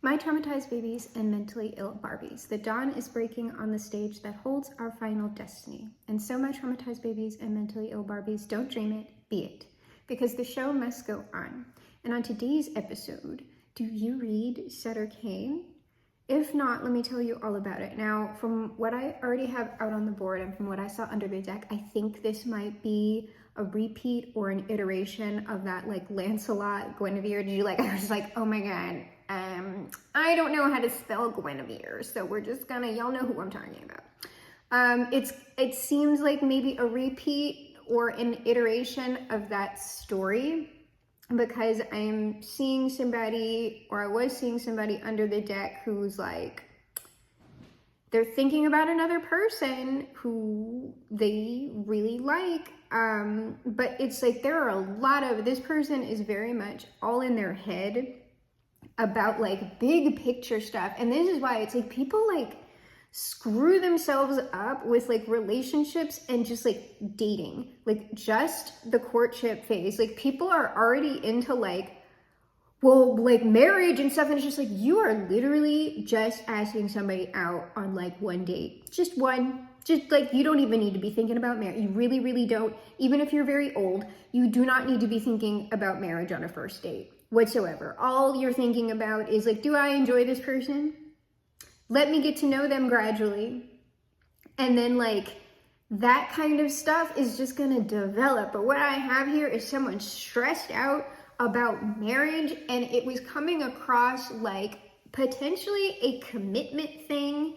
My traumatized babies and mentally ill Barbies. The dawn is breaking on the stage that holds our final destiny. And so my traumatized babies and mentally ill Barbies, don't dream it, be it. Because the show must go on. And on today's episode, do you read Sutter Kane? If not, let me tell you all about it. Now, from what I already have out on the board and from what I saw under the deck, I think this might be a repeat or an iteration of that like Lancelot Guinevere. Did you like, I was like, oh my God, I don't know how to spell Guinevere, so we're just gonna, y'all know who I'm talking about. It seems like maybe a repeat or an iteration of that story, because I'm seeing somebody, or I was seeing somebody under the deck who's like, they're thinking about another person who they really like, but it's like there are a lot of, this person is very much all in their head about like big picture stuff. And this is why it's like people like screw themselves up with like relationships and just like dating, like just the courtship phase. Like people are already into like, well, like marriage and stuff, and it's just like you are literally just asking somebody out on like one date, just one. Just like you don't even need to be thinking about marriage. You really, really don't. Even if you're very old, you do not need to be thinking about marriage on a first date whatsoever. All you're thinking about is like, do I enjoy this person? Let me get to know them gradually. And then like that kind of stuff is just gonna develop. But what I have here is someone stressed out about marriage, and it was coming across like potentially a commitment thing,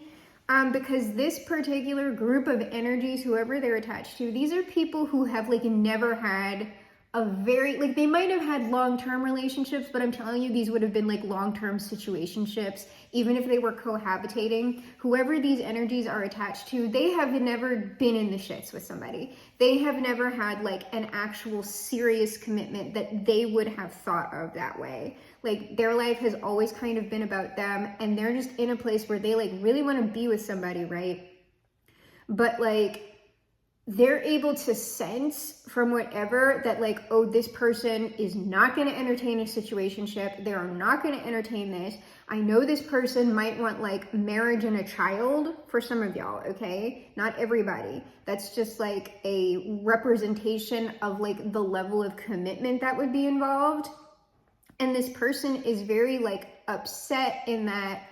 because this particular group of energies, whoever they're attached to, these are people who have like never had a very, like they might have had long-term relationships, but I'm telling you, these would have been like long-term situationships, even if they were cohabitating. Whoever these energies are attached to, they have never been in the shits with somebody. They have never had like an actual serious commitment that they would have thought of that way. Like their life has always kind of been about them, and they're just in a place where they like really want to be with somebody, right? But like they're able to sense from whatever that like, oh, this person is not going to entertain a situationship. They are not going to entertain this. I know this person might want like marriage and a child for some of y'all, okay? Not everybody. That's just like a representation of like the level of commitment that would be involved. And this person is very like upset in that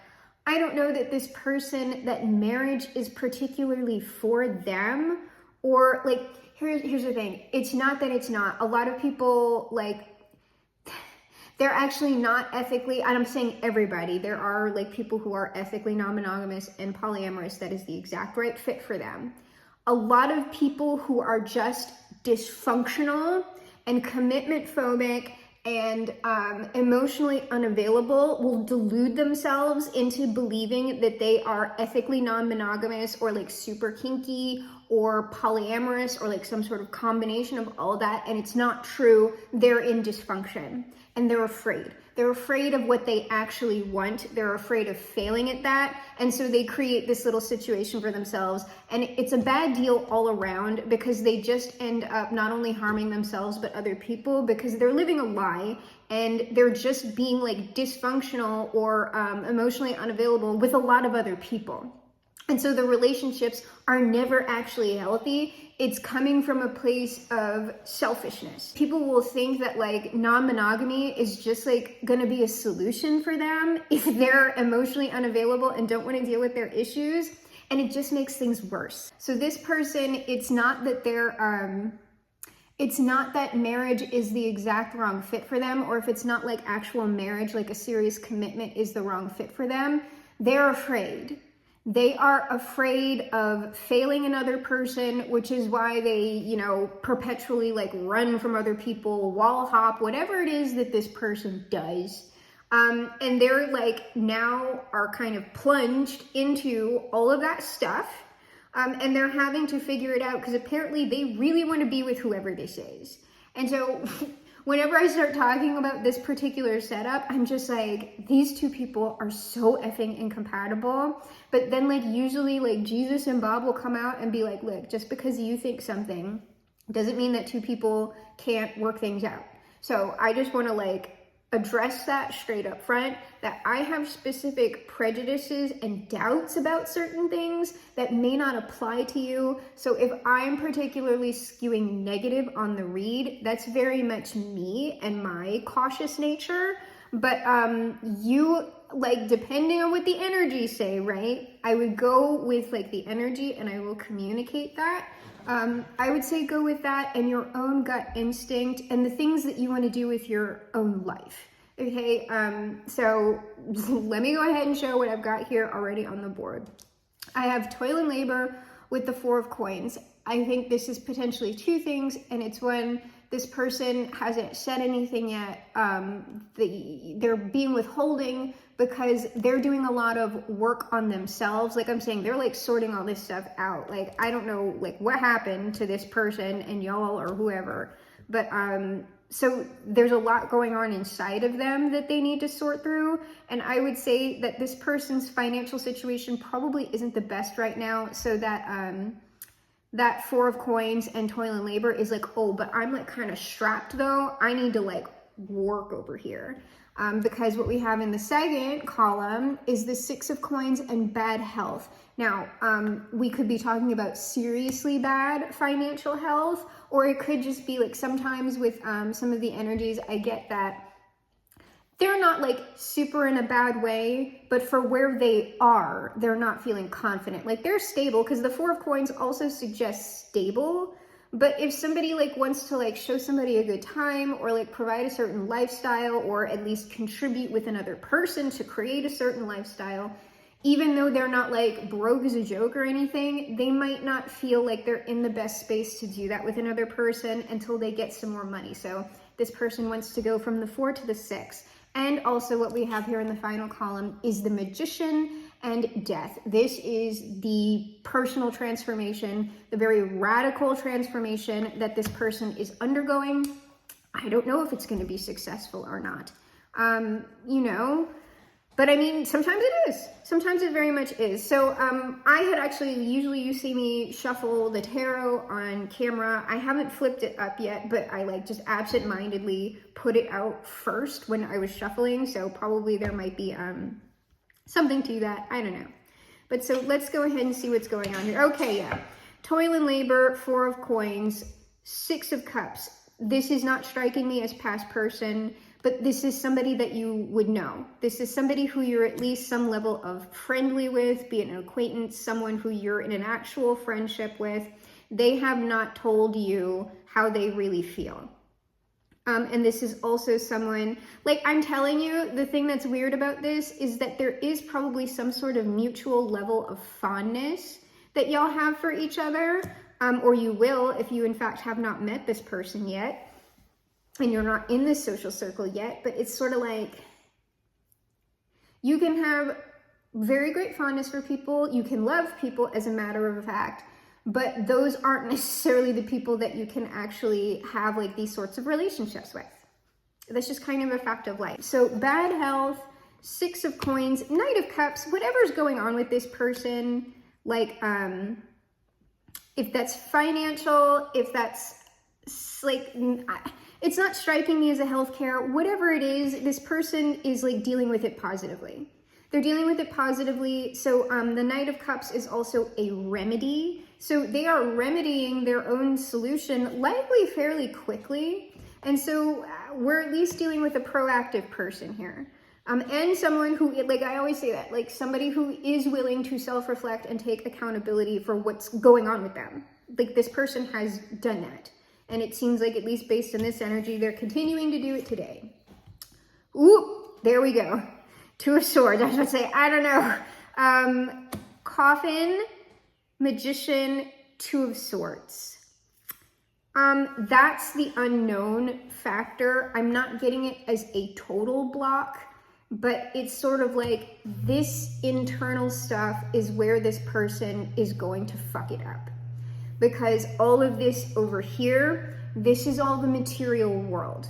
I don't know that this person, that marriage is particularly for them. Or like, here's the thing. It's not that it's not. A lot of people, like, they're actually not ethically, and I'm saying everybody. There are like people who are ethically non-monogamous and polyamorous. That is the exact right fit for them. A lot of people who are just dysfunctional and commitment phobic and emotionally unavailable will delude themselves into believing that they are ethically non-monogamous or like super kinky or polyamorous or like some sort of combination of all that, and it's not true. They're in dysfunction and they're afraid. They're afraid of what they actually want. They're afraid of failing at that, and so they create this little situation for themselves, and it's a bad deal all around because they just end up not only harming themselves but other people, because they're living a lie and they're just being like dysfunctional or emotionally unavailable with a lot of other people. And so the relationships are never actually healthy. It's coming from a place of selfishness. People will think that like non-monogamy is just like gonna be a solution for them if they're emotionally unavailable and don't want to deal with their issues. And it just makes things worse. So this person, it's not that they're, it's not that marriage is the exact wrong fit for them, or if it's not like actual marriage, like a serious commitment is the wrong fit for them. They're afraid. They are afraid of failing another person, which is why they, you know, perpetually like run from other people, wall hop, whatever it is that this person does. And they're like now are kind of plunged into all of that stuff. And they're having to figure it out because apparently they really want to be with whoever this is. And so whenever I start talking about this particular setup, I'm just like, these two people are so effing incompatible. But then like usually like Jesus and Bob will come out and be like, look, just because you think something doesn't mean that two people can't work things out. So I just want to like address that straight up front, that I have specific prejudices and doubts about certain things that may not apply to you. So if I'm particularly skewing negative on the read, that's very much me and my cautious nature. But you, like, depending on what the energies say, right? I would go with like the energy and I will communicate that. I would say go with that and your own gut instinct and the things that you want to do with your own life. Okay, so let me go ahead and show what I've got here already on the board. I have toil and labor with the 4 of coins. I think this is potentially 2 things, and it's when this person hasn't said anything yet. They're being withholding because they're doing a lot of work on themselves. Like I'm saying, they're like sorting all this stuff out. Like, I don't know, like what happened to this person and y'all or whoever, but so there's a lot going on inside of them that they need to sort through. And I would say that this person's financial situation probably isn't the best right now. So that that 4 of coins and toil and labor is like, oh, but I'm like kind of strapped though. I need to like work over here. Because what we have in the second column is the 6 of coins and bad health. Now, we could be talking about seriously bad financial health, or it could just be like sometimes with some of the energies, I get that they're not like super in a bad way, but for where they are, they're not feeling confident. Like they're stable, because the 4 of coins also suggests stable. But if somebody like wants to like show somebody a good time or like provide a certain lifestyle or at least contribute with another person to create a certain lifestyle, even though they're not like broke as a joke or anything, they might not feel like they're in the best space to do that with another person until they get some more money. So this person wants to go from the 4 to the 6. And also what we have here in the final column is the Magician and death. This is the personal transformation, the very radical transformation that this person is undergoing. I don't know if it's going to be successful or not, you know, but I mean, sometimes it is. Sometimes it very much is. So I had actually, usually you see me shuffle the tarot on camera. I haven't flipped it up yet, but I like just absent-mindedly put it out first when I was shuffling. So probably there might be something to that. I don't know. But so let's go ahead and see what's going on here. Okay, yeah. Toil and labor, 4 of coins, 6 of cups. This is not striking me as past person, but this is somebody that you would know. This is somebody who you're at least some level of friendly with, be it an acquaintance, someone who you're in an actual friendship with. They have not told you how they really feel. And this is also someone, like I'm telling you, the thing that's weird about this is that there is probably some sort of mutual level of fondness that y'all have for each other, or you will if you in fact have not met this person yet and you're not in this social circle yet. But it's sort of like you can have very great fondness for people, you can love people as a matter of fact, but those aren't necessarily the people that you can actually have like these sorts of relationships with. That's just kind of a fact of life. So bad health, 6 of coins, Knight of Cups, whatever's going on with this person, like if that's financial, if that's like, it's not striking me as a healthcare, whatever it is, this person is like dealing with it positively. They're dealing with it positively. So the Knight of Cups is also a remedy. So they are remedying their own solution, likely fairly quickly. And so we're at least dealing with a proactive person here. And someone who, like I always say that, like somebody who is willing to self-reflect and take accountability for what's going on with them. Like this person has done that. And it seems like, at least based on this energy, they're continuing to do it today. Ooh, there we go. 2 of Swords. I was going to say, I don't know. Coffin, Magician, 2 of Swords. That's the unknown factor. I'm not getting it as a total block, but it's sort of like this internal stuff is where this person is going to fuck it up. Because all of this over here, this is all the material world.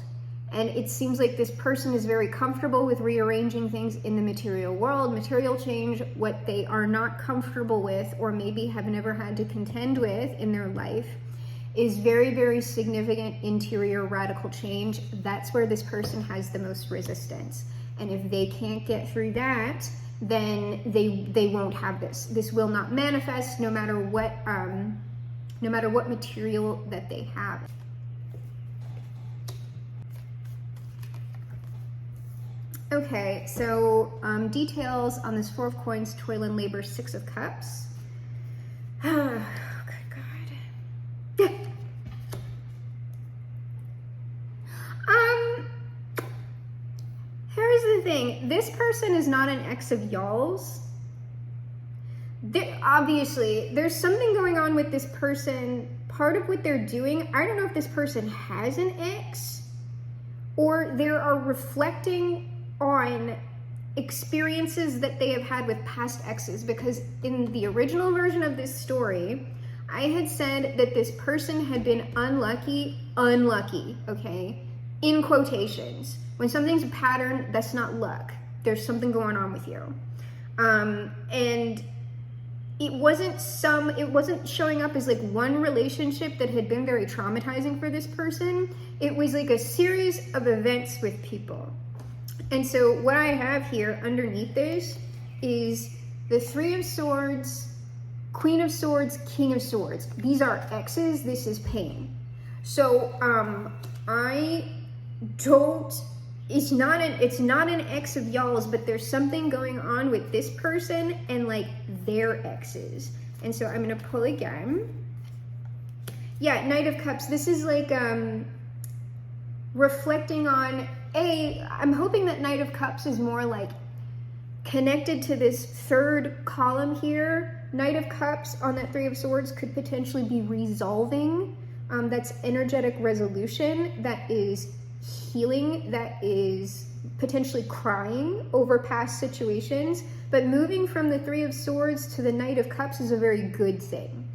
And it seems like this person is very comfortable with rearranging things in the material world, material change. What they are not comfortable with, or maybe have never had to contend with in their life, is very, very significant interior radical change. That's where this person has the most resistance. And if they can't get through that, then they won't have this. This will not manifest no matter what material that they have. Okay, so details on this Four of Coins, toil and labor, Six of Cups. Oh, good God. Here's the thing. This person is not an ex of y'all's. Obviously, there's something going on with this person. Part of what they're doing, I don't know if this person has an ex or they are reflecting on experiences that they have had with past exes, because in the original version of this story, I had said that this person had been unlucky, okay, in quotations. When something's a pattern, that's not luck. There's something going on with you. And it wasn't showing up as like one relationship that had been very traumatizing for this person. It was like a series of events with people. And so what I have here underneath this is the Three of Swords, Queen of Swords, King of Swords. These are exes. This is pain. So it's not an ex of y'all's, but there's something going on with this person and like their exes. And so I'm gonna pull again. Yeah, Knight of Cups. This is like reflecting on I'm hoping that Knight of Cups is more like connected to this third column here. Knight of Cups on that Three of Swords could potentially be resolving. That's energetic resolution. That is healing. That is potentially crying over past situations. But moving from the Three of Swords to the Knight of Cups is a very good thing.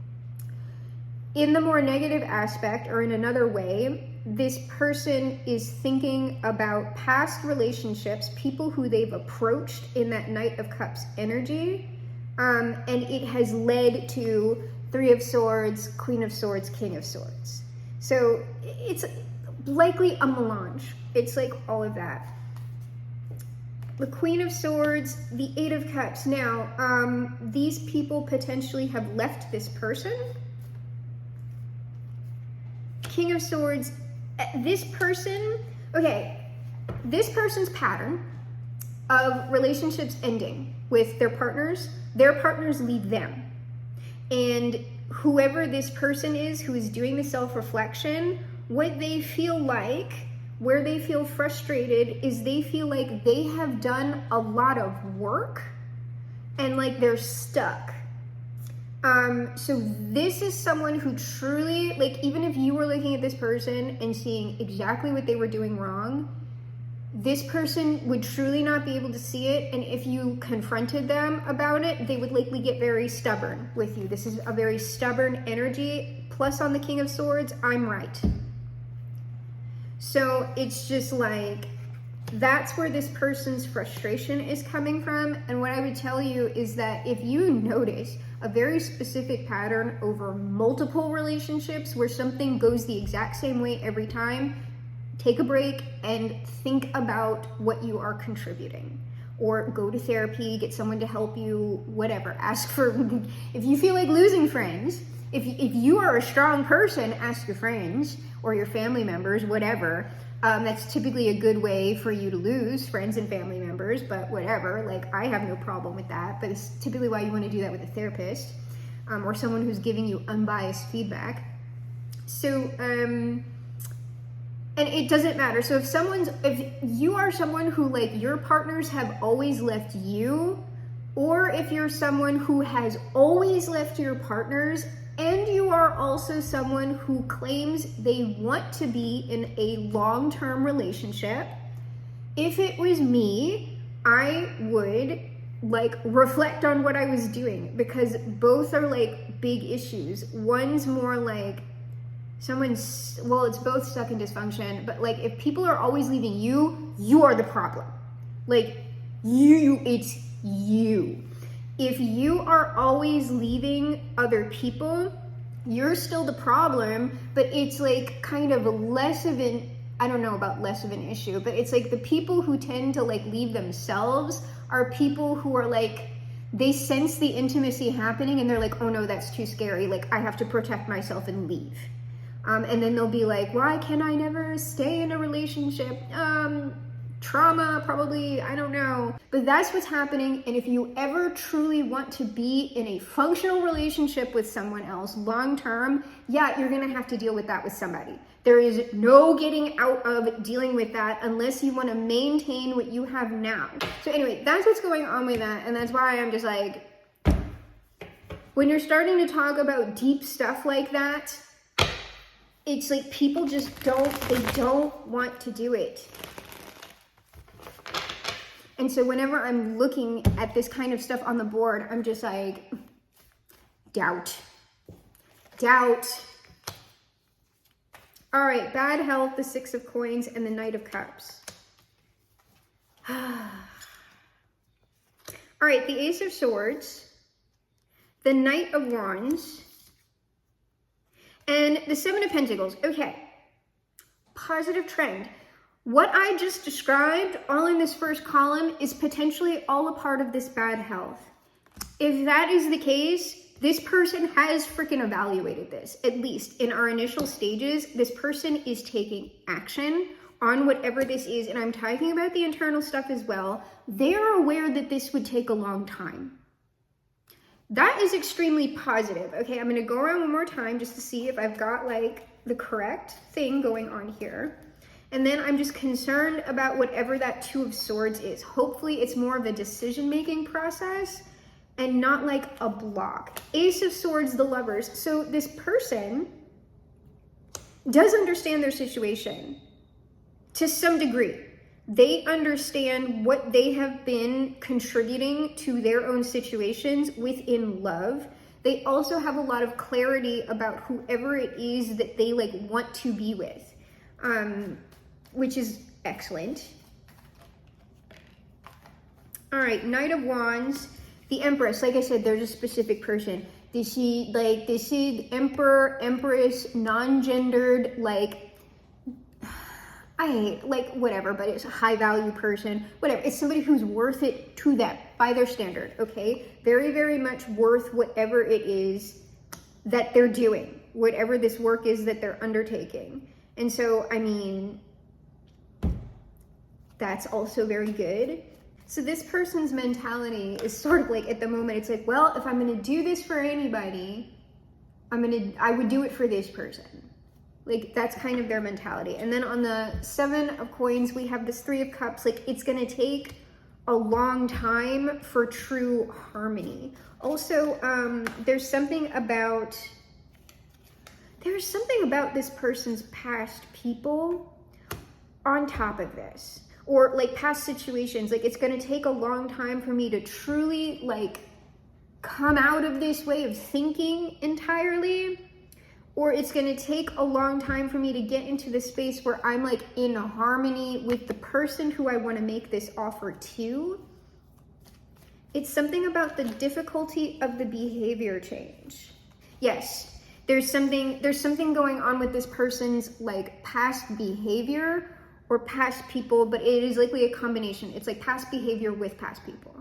In the more negative aspect, or in another way, this person is thinking about past relationships, people who they've approached in that Knight of Cups energy, and it has led to Three of Swords, Queen of Swords, King of Swords. So it's likely a melange. It's like all of that. The Queen of Swords, the Eight of Cups. Now, these people potentially have left this person. King of Swords, this person, okay, this person's pattern of relationships ending with their partners leave them. And whoever this person is who is doing the self-reflection, what they feel like, where they feel frustrated, is they feel like they have done a lot of work and like they're stuck. So this is someone who truly, like, even if you were looking at this person and seeing exactly what they were doing wrong, this person would truly not be able to see it. And if you confronted them about it, they would likely get very stubborn with you. This is a very stubborn energy. Plus on the King of Swords, I'm right. So it's just like, that's where this person's frustration is coming from. And what I would tell you is that if you notice a very specific pattern over multiple relationships where something goes the exact same way every time, take a break and think about what you are contributing. Or go to therapy, get someone to help you, whatever. Ask for, if you feel like losing friends, if you are a strong person, ask your friends or your family members, whatever. That's typically a good way for you to lose friends and family members, but whatever, like, I have no problem with that, but it's typically why you want to do that with a therapist, or someone who's giving you unbiased feedback. So, and it doesn't matter. So if you are someone who, like, your partners have always left you, or if you're someone who has always left your partners, and you are also someone who claims they want to be in a long-term relationship, if it was me, I would like reflect on what I was doing, because both are like big issues. One's more like it's both stuck in dysfunction, but like if people are always leaving you, you are the problem. Like it's you. If you are always leaving other people, You're still the problem, but it's like kind of less of an, I don't know about less of an issue, but it's like the people who tend to like leave themselves are people who are like, they sense the intimacy happening and they're like, oh no, that's too scary. Like I have to protect myself and leave. And then they'll be like, why can I never stay in a relationship? Trauma, probably, I don't know. But that's what's happening. And if you ever truly want to be in a functional relationship with someone else long term, yeah, you're gonna have to deal with that with somebody. There is no getting out of dealing with that unless you want to maintain what you have now. So anyway, that's what's going on with that. And that's why I'm just like, when you're starting to talk about deep stuff like that, it's like people just they don't want to do it. And so whenever I'm looking at this kind of stuff on the board, I'm just like, doubt. All right, bad health, the 6 of coins, and the Knight of Cups. All right, the Ace of Swords, the Knight of Wands, and the 7 of Pentacles. Okay, positive trend. What I just described, all in this first column, is potentially all a part of this bad health. If that is the case, this person has freaking evaluated this. At least in our initial stages, this person is taking action on whatever this is, and I'm talking about the internal stuff as well. They're aware that this would take a long time. That is extremely positive. Okay, I'm gonna go around one more time just to see if I've got like the correct thing going on here. And then I'm just concerned about whatever that 2 of Swords is. Hopefully it's more of a decision-making process and not like a block. Ace of Swords, the Lovers. So this person does understand their situation to some degree. They understand what they have been contributing to their own situations within love. They also have a lot of clarity about whoever it is that they like want to be with. Which is excellent. All right, Knight of Wands, the Empress. Like I said, there's a specific person. This is Emperor, Empress, non-gendered, like, whatever, but it's a high value person, whatever. It's somebody who's worth it to them by their standard, okay? Very, very much worth whatever it is that they're doing, whatever this work is that they're undertaking. And so, I mean, that's also very good. So this person's mentality is sort of like, at the moment, it's like, well, if I'm gonna do this for anybody, I would do it for this person. Like, that's kind of their mentality. And then on the 7 of Coins, we have this 3 of Cups. Like, it's gonna take a long time for true harmony. Also, there's something about this person's past people on top of this. Or like past situations, like it's gonna take a long time for me to truly like come out of this way of thinking entirely, or it's gonna take a long time for me to get into the space where I'm like in harmony with the person who I wanna make this offer to. It's something about the difficulty of the behavior change. Yes, there's something going on with this person's like past behavior or past people, but it is likely a combination. It's like past behavior with past people.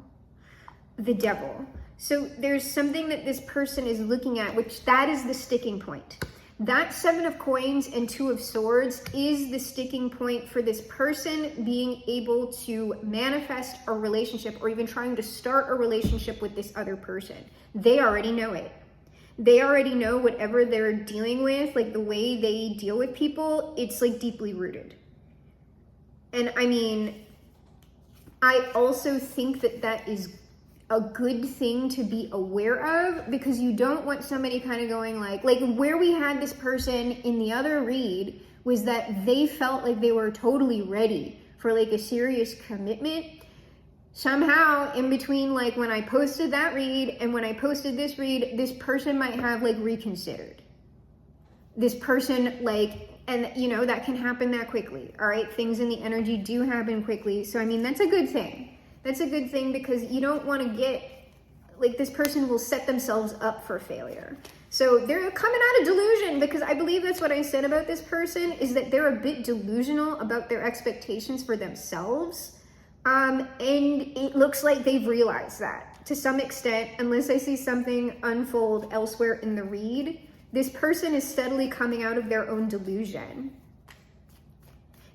The Devil. So there's something that this person is looking at, which that is the sticking point. That 7 of Coins and 2 of Swords is the sticking point for this person being able to manifest a relationship or even trying to start a relationship with this other person. They already know it. They already know whatever they're dealing with, like the way they deal with people, it's like deeply rooted. And I mean, I also think that that is a good thing to be aware of, because you don't want somebody kind of going like where we had this person in the other read was that they felt like they were totally ready for like a serious commitment. Somehow in between like when I posted that read and when I posted this read, this person might have like reconsidered. This person like, and you know, that can happen that quickly, all right? Things in the energy do happen quickly. So I mean, that's a good thing. That's a good thing, because you don't want to get like this person will set themselves up for failure. So they're coming out of delusion, because I believe that's what I said about this person, is that they're a bit delusional about their expectations for themselves. And it looks like they've realized that to some extent, unless I see something unfold elsewhere in the read. This person is steadily coming out of their own delusion.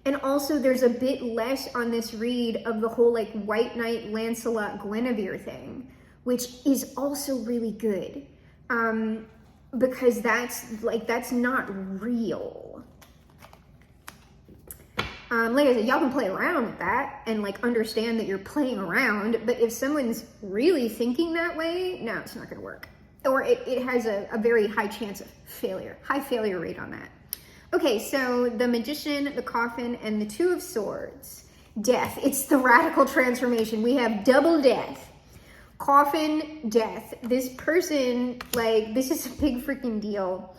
And also there's a bit less on this read of the whole like White Knight, Lancelot, Guinevere thing, which is also really good. Because that's not real. Like I said, y'all can play around with that and like understand that you're playing around, but if someone's really thinking that way, no, it's not gonna work. Or it has a very high chance of failure, high failure rate on that. Okay, so the Magician, the Coffin, and the Two of Swords. Death, it's the radical transformation. We have double death. Coffin, death. This person, like, this is a big freaking deal.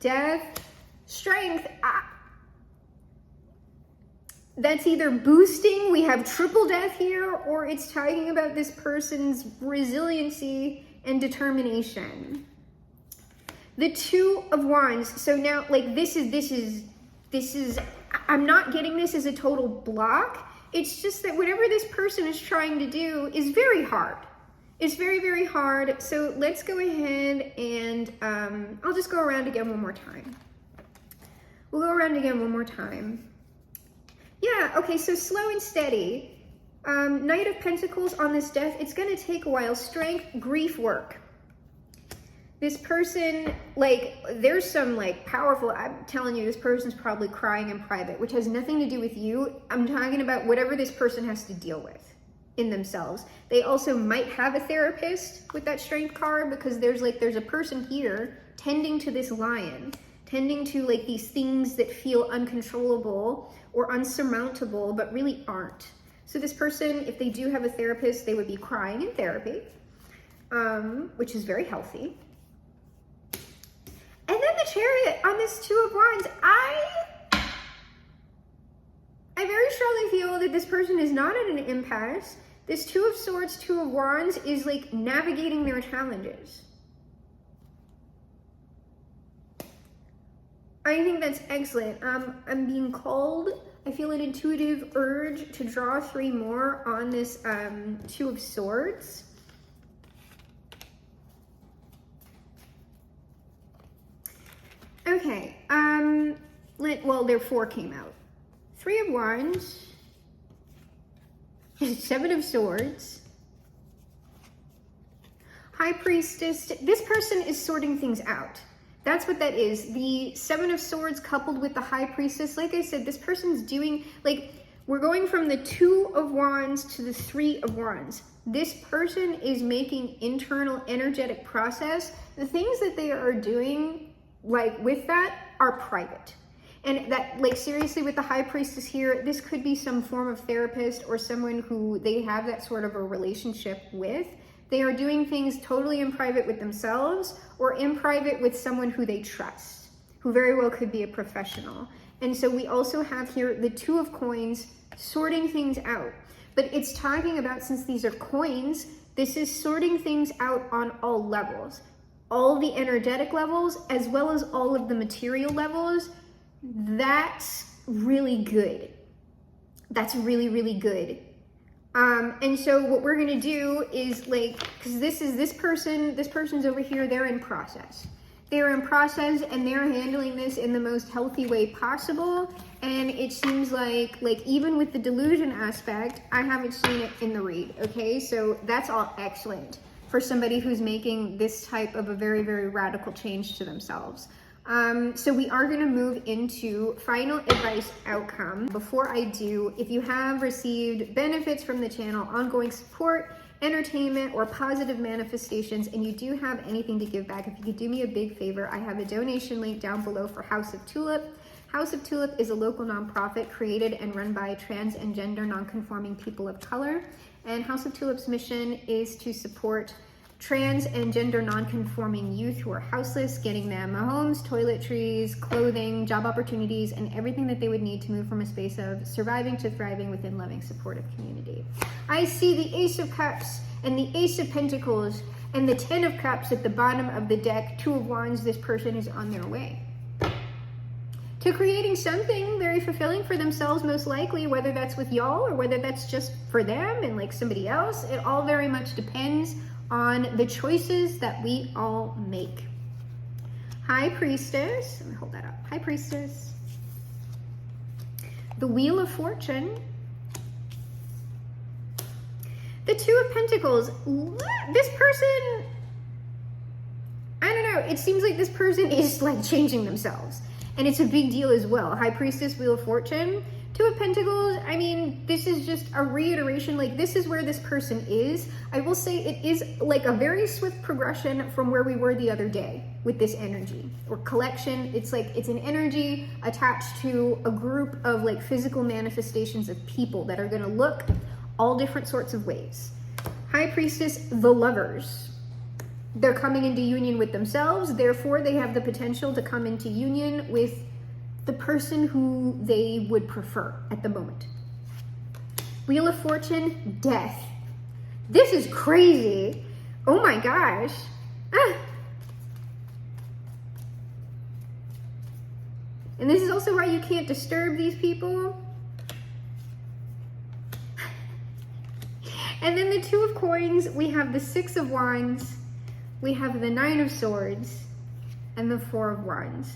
Death, strength. That's either boosting, we have triple death here, or it's talking about this person's resiliency and determination. The Two of Wands. So now, like, this is, I'm not getting this as a total block. It's just that whatever this person is trying to do is very hard. It's very, very hard. So let's go ahead and I'll just go around again one more time. We'll go around again one more time. Yeah, okay, so slow and steady. Knight of Pentacles on this death, it's gonna take a while. Strength, grief work. This person, like, there's some like powerful, I'm telling you, this person's probably crying in private, which has nothing to do with you. I'm talking about whatever this person has to deal with in themselves. They also might have a therapist with that strength card, because there's a person here tending to this lion, tending to like these things that feel uncontrollable or unsurmountable, but really aren't. So this person, if they do have a therapist, they would be crying in therapy, which is very healthy. And then the Chariot on this Two of Wands. I very strongly feel that this person is not at an impasse. This Two of Swords, Two of Wands is like navigating their challenges. I think that's excellent. I'm being called. I feel an intuitive urge to draw 3 more on this Two of Swords. Okay, well, there 4 came out. 3 of Wands, 7 of Swords, High Priestess. This person is sorting things out. That's what that is. The 7 of Swords coupled with the High Priestess. Like I said, this person's doing, like, we're going from the 2 of Wands to the 3 of Wands. This person is making internal energetic process. The things that they are doing, like, with that are private. And that, like, seriously, with the High Priestess here, this could be some form of therapist or someone who they have that sort of a relationship with. They are doing things totally in private with themselves or in private with someone who they trust, who very well could be a professional. And so we also have here the 2 of Coins sorting things out. But it's talking about, since these are coins, this is sorting things out on all levels. All the energetic levels, as well as all of the material levels. That's really good. That's really, really good. And so what we're gonna do is, like, because this person's over here, they're in process. They're in process and they're handling this in the most healthy way possible. And it seems like even with the delusion aspect, I haven't seen it in the read, okay? So that's all excellent for somebody who's making this type of a very, very radical change to themselves. So we are gonna move into final advice outcome. Before I do, if you have received benefits from the channel, ongoing support, entertainment, or positive manifestations, and you do have anything to give back, if you could do me a big favor, I have a donation link down below for House of Tulip. House of Tulip is a local nonprofit created and run by trans and gender nonconforming people of color. And House of Tulip's mission is to support trans and gender nonconforming youth who are houseless, getting them homes, toiletries, clothing, job opportunities, and everything that they would need to move from a space of surviving to thriving within loving, supportive community. I see the Ace of Cups and the Ace of Pentacles, and the Ten of Cups at the bottom of the deck, Two of Wands, this person is on their way to creating something very fulfilling for themselves, most likely, whether that's with y'all or whether that's just for them and like somebody else. It all very much depends on the choices that we all make. High Priestess, let me hold that up. High Priestess. The Wheel of Fortune. The Two of Pentacles. This person, I don't know, it seems like this person is like changing themselves. And it's a big deal as well. High Priestess, Wheel of Fortune. Two of Pentacles, I mean, this is just a reiteration, like this is where this person is. I will say it is like a very swift progression from where we were the other day with this energy or collection. It's like, it's an energy attached to a group of like physical manifestations of people that are gonna look all different sorts of ways. High Priestess, the Lovers. They're coming into union with themselves, therefore they have the potential to come into union with the person who they would prefer at the moment. Wheel of Fortune, Death. This is crazy. Oh my gosh. Ah. And this is also why you can't disturb these people. And then the Two of Coins, we have the Six of Wands, we have the Nine of Swords, and the Four of Wands.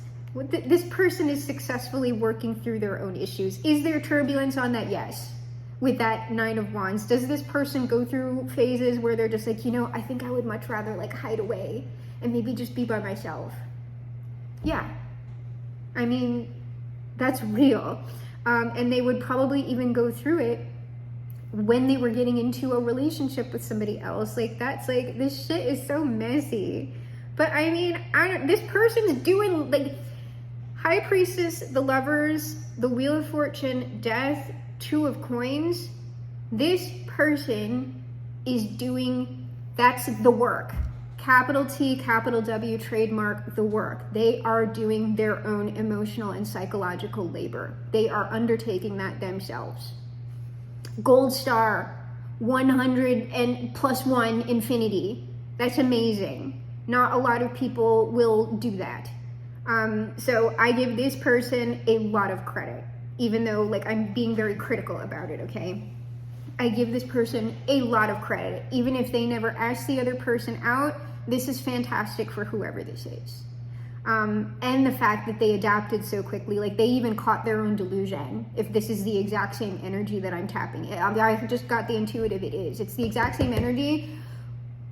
This person is successfully working through their own issues. Is there turbulence on that? Yes. With that Nine of Wands, does this person go through phases where they're just like, you know, I think I would much rather like hide away and maybe just be by myself? Yeah. I mean, that's real. And they would probably even go through it when they were getting into a relationship with somebody else. Like, that's like, this shit is so messy. But I mean, this person's doing like High Priestess, the Lovers, the Wheel of Fortune, Death, Two of Coins. This person is doing, that's the work. Capital T, capital W, trademark, the work. They are doing their own emotional and psychological labor. They are undertaking that themselves. Gold Star, 100 and plus 1 infinity. That's amazing. Not a lot of people will do that. So I give this person a lot of credit, even though like I'm being very critical about it, okay? I give this person a lot of credit. Even if they never ask the other person out, this is fantastic for whoever this is. And the fact that they adapted so quickly, like they even caught their own delusion, if this is the exact same energy that I'm tapping. I just got the intuitive, it is. It's the exact same energy.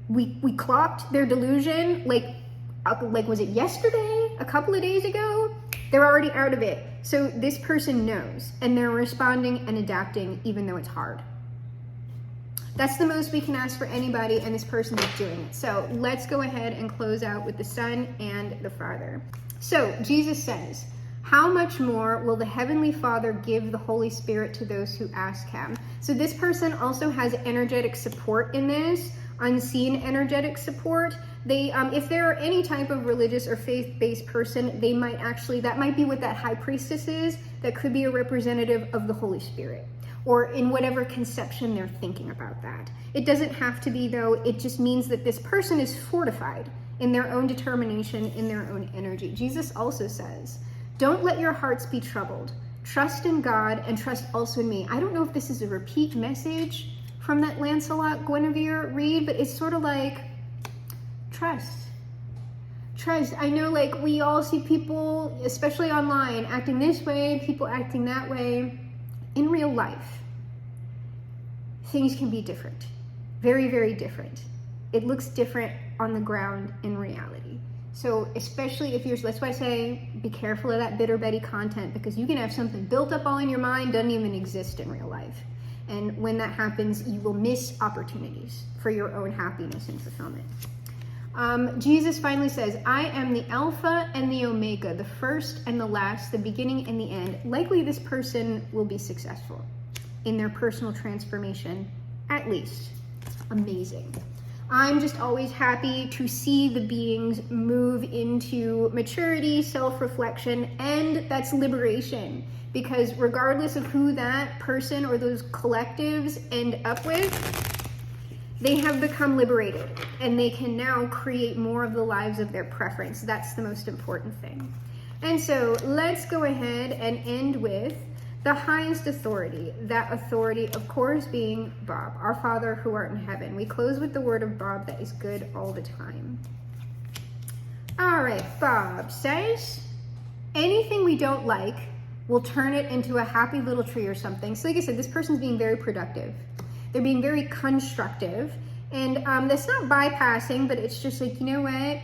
We clocked their delusion, like was it yesterday, a couple of days ago? They're already out of it. So this person knows, and they're responding and adapting even though it's hard. That's the most we can ask for anybody, and this person is doing it. So let's go ahead and close out with the Son and the Father. So Jesus says, how much more will the Heavenly Father give the Holy Spirit to those who ask him? So this person also has energetic support in this, unseen energetic support. They, if they're any type of religious or faith-based person, they might actually, that might be what that High Priestess is, that could be a representative of the Holy Spirit, or in whatever conception they're thinking about that. It doesn't have to be though, it just means that this person is fortified in their own determination, in their own energy. Jesus also says, don't let your hearts be troubled. Trust in God and trust also in me. I don't know if this is a repeat message from that Lancelot Guinevere read, but it's sort of like, trust. Trust. I know like we all see people, especially online, acting this way, people acting that way. In real life, things can be different. Very, very different. It looks different on the ground in reality. So especially if you're, that's why I say, be careful of that bitter Betty content, because you can have something built up all in your mind, doesn't even exist in real life. And when that happens, you will miss opportunities for your own happiness and fulfillment. Jesus finally says, I am the Alpha and the Omega, the first and the last, the beginning and the end. Likely this person will be successful in their personal transformation, at least. Amazing. I'm just always happy to see the beings move into maturity, self-reflection, and that's liberation. Because regardless of who that person or those collectives end up with, they have become liberated and they can now create more of the lives of their preference. That's the most important thing. And so let's go ahead and end with the highest authority. That authority, of course, being Bob, our Father who art in heaven. We close with the word of Bob that is good all the time. All right, Bob says, anything we don't like, we'll turn it into a happy little tree or something. So like I said, this person's being very productive. They're being very constructive. And that's not bypassing, but it's just like, you know what?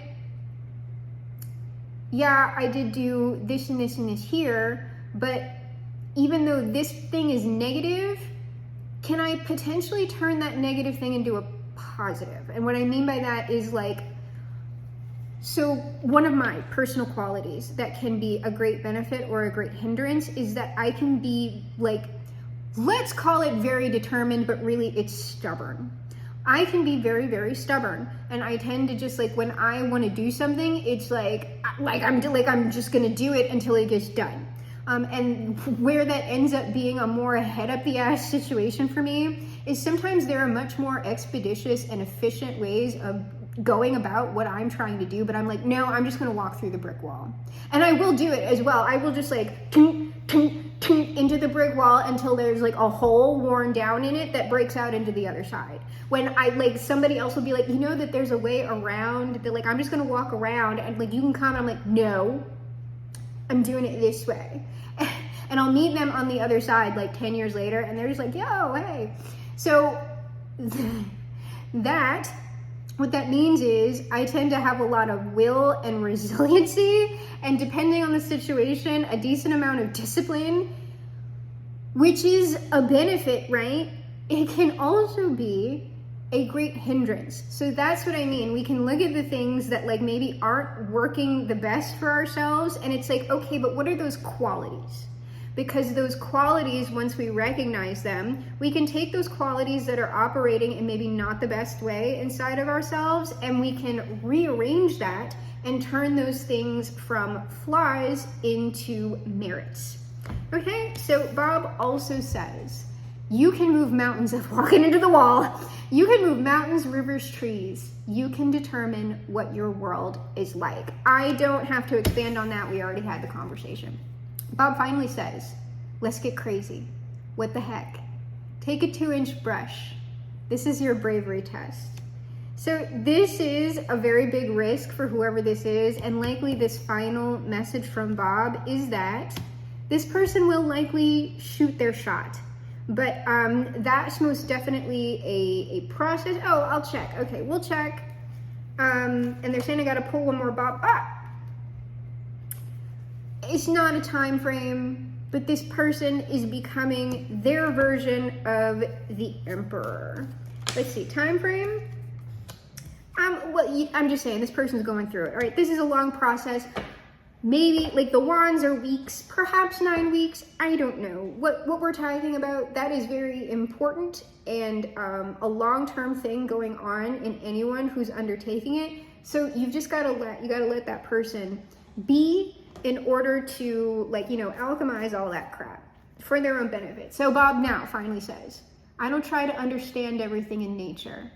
Yeah, I did do this and this and this here, but even though this thing is negative, can I potentially turn that negative thing into a positive? And what I mean by that is like, so one of my personal qualities that can be a great benefit or a great hindrance is that I can be like, let's call it very determined, but really it's stubborn. I can be very, very stubborn, and I tend to just like, when I want to do something, it's like I'm just gonna do it until it gets done. And where that ends up being a more head up the ass situation for me is sometimes there are much more expeditious and efficient ways of going about what I'm trying to do, but I'm like, no, I'm just gonna walk through the brick wall. And I will do it as well. I will just like into the brick wall until there's like a hole worn down in it that breaks out into the other side. When I like, somebody else will be like, you know that there's a way around, that like, I'm just gonna walk around and like, you can come. I'm like, no, I'm doing it this way. And I'll meet them on the other side like 10 years later and they're just like, yo, hey. So what that means is I tend to have a lot of will and resiliency, and depending on the situation, a decent amount of discipline, which is a benefit, right? It can also be a great hindrance. So that's what I mean. We can look at the things that like maybe aren't working the best for ourselves, and it's like, okay, but what are those qualities? Because those qualities, once we recognize them, we can take those qualities that are operating in maybe not the best way inside of ourselves, and we can rearrange that and turn those things from flaws into merits. Okay, so Bob also says, you can move mountains of walking into the wall. You can move mountains, rivers, trees. You can determine what your world is like. I don't have to expand on that. We already had the conversation. Bob finally says, let's get crazy. What the heck? Take a 2-inch brush. This is your bravery test. So this is a very big risk for whoever this is, and likely this final message from Bob is that this person will likely shoot their shot. But that's most definitely a process. Oh, I'll check. Okay, we'll check. And they're saying I gotta pull one more Bob. It's not a time frame, but this person is becoming their version of the emperor. Let's see, time frame. Well, I'm just saying this person's going through it. All right, this is a long process. Maybe like the wands are weeks, perhaps 9 weeks. I don't know. What we're talking about, that is very important and a long-term thing going on in anyone who's undertaking it. So you've just got to let that person be, in order to like, you know, alchemize all that crap for their own benefit. So Bob now finally says, I don't try to understand everything in nature.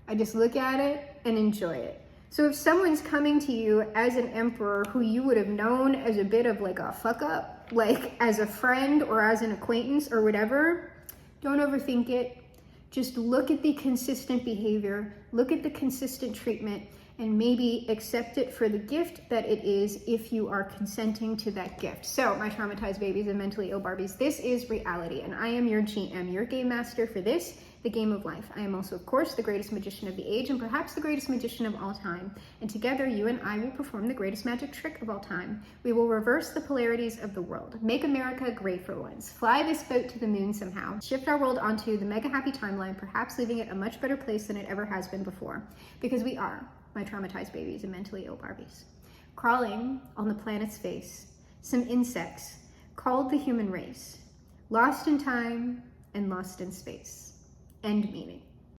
I just look at it and enjoy it. So if someone's coming to you as an emperor who you would have known as a bit of like a fuck up, like as a friend or as an acquaintance or whatever, don't overthink it. Just look at the consistent behavior, look at the consistent treatment, and maybe accept it for the gift that it is if you are consenting to that gift. So my traumatized babies and mentally ill Barbies, this is reality, and I am your GM, your game master for this, the game of life. I am also, of course, the greatest magician of the age and perhaps the greatest magician of all time. And together, you and I will perform the greatest magic trick of all time. We will reverse the polarities of the world, make America great for once, fly this boat to the moon somehow, shift our world onto the mega happy timeline, perhaps leaving it a much better place than it ever has been before. Because we are my traumatized babies and mentally ill Barbies. Crawling on the planet's face, some insects called the human race, lost in time and lost in space. End meaning.